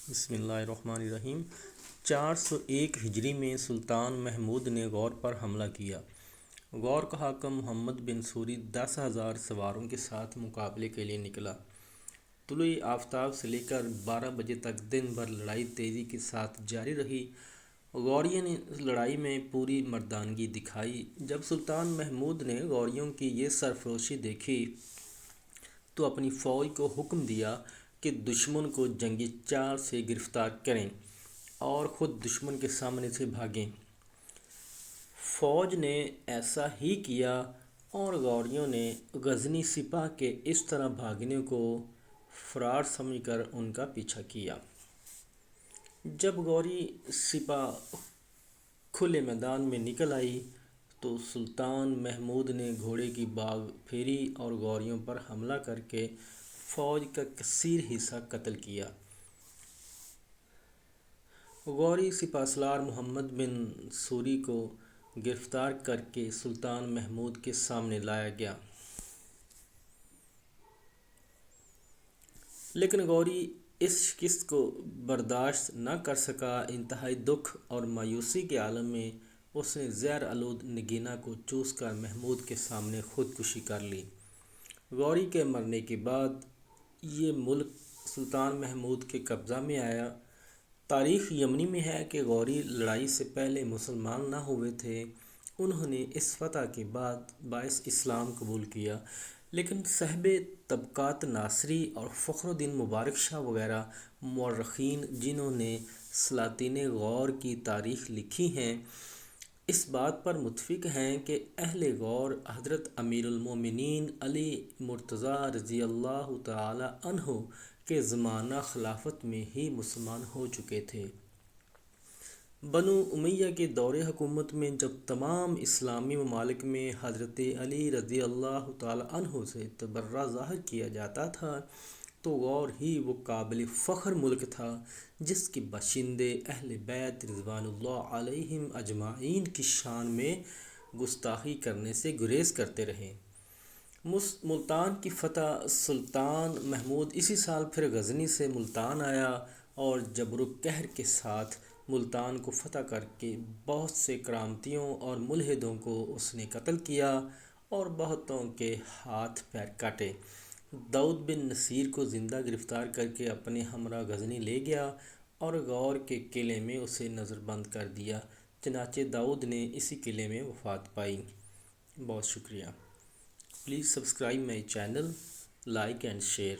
بسم اللہ الرحمن الرحیم 401 ہجری میں سلطان محمود نے غور پر حملہ کیا۔ غور کا حاکم محمد بن سوری 10,000 سواروں کے ساتھ مقابلے کے لیے نکلا۔ طلوع آفتاب سے لے کر 12 بجے تک دن بھر لڑائی تیزی کے ساتھ جاری رہی۔ غوریوں نے اس لڑائی میں پوری مردانگی دکھائی۔ جب سلطان محمود نے غوریوں کی یہ سرفروشی دیکھی تو اپنی فوج کو حکم دیا کہ دشمن کو جنگی چال سے گرفتار کریں اور خود دشمن کے سامنے سے بھاگیں۔ فوج نے ایسا ہی کیا اور غوریوں نے غزنی سپاہ کے اس طرح بھاگنے کو فرار سمجھ کر ان کا پیچھا کیا۔ جب غوری سپاہ کھلے میدان میں نکل آئی تو سلطان محمود نے گھوڑے کی باغ پھیری اور غوریوں پر حملہ کر کے فوج کا کثیر حصہ قتل کیا۔ غوری سپہ سالار محمد بن سوری کو گرفتار کر کے سلطان محمود کے سامنے لایا گیا، لیکن غوری اس شکست کو برداشت نہ کر سکا۔ انتہائی دکھ اور مایوسی کے عالم میں اس نے زہر آلود نگینا کو چوس کر محمود کے سامنے خودکشی کر لی۔ غوری کے مرنے کے بعد یہ ملک سلطان محمود کے قبضہ میں آیا۔ تاریخ یمنی میں ہے کہ غوری لڑائی سے پہلے مسلمان نہ ہوئے تھے۔ انہوں نے اس فتح کے بعد باعث اسلام قبول کیا، لیکن صاحب طبقات ناصری اور فخر الدین مبارک شاہ وغیرہ مورخین جنہوں نے سلاطین غور کی تاریخ لکھی ہے، اس بات پر متفق ہیں کہ اہل غور حضرت امیر المومنین علی مرتضیٰ رضی اللہ تعالی عنہ کے زمانہ خلافت میں ہی مسلمان ہو چکے تھے۔ بنو امیہ کے دور حکومت میں جب تمام اسلامی ممالک میں حضرت علی رضی اللہ تعالی عنہ سے تبرہ ظاہر کیا جاتا تھا تو غور ہی وہ قابل فخر ملک تھا جس کے باشندے اہل بیت رضوان اللہ علیہم اجمعین کی شان میں گستاخی کرنے سے گریز کرتے رہے۔ ملتان کی فتح سلطان محمود اسی سال پھر غزنی سے ملتان آیا اور جبر و قہر کے ساتھ ملتان کو فتح کر کے بہت سے کرامتیوں اور ملحدوں کو اس نے قتل کیا اور بہتوں کے ہاتھ پیر کاٹے۔ داؤد بن نصیر کو زندہ گرفتار کر کے اپنے ہمراہ غزنی لے گیا اور غور کے قلعے میں اسے نظر بند کر دیا۔ چنانچہ داؤد نے اسی قلعے میں وفات پائی۔ بہت شکریہ۔ Please subscribe my channel, like and share.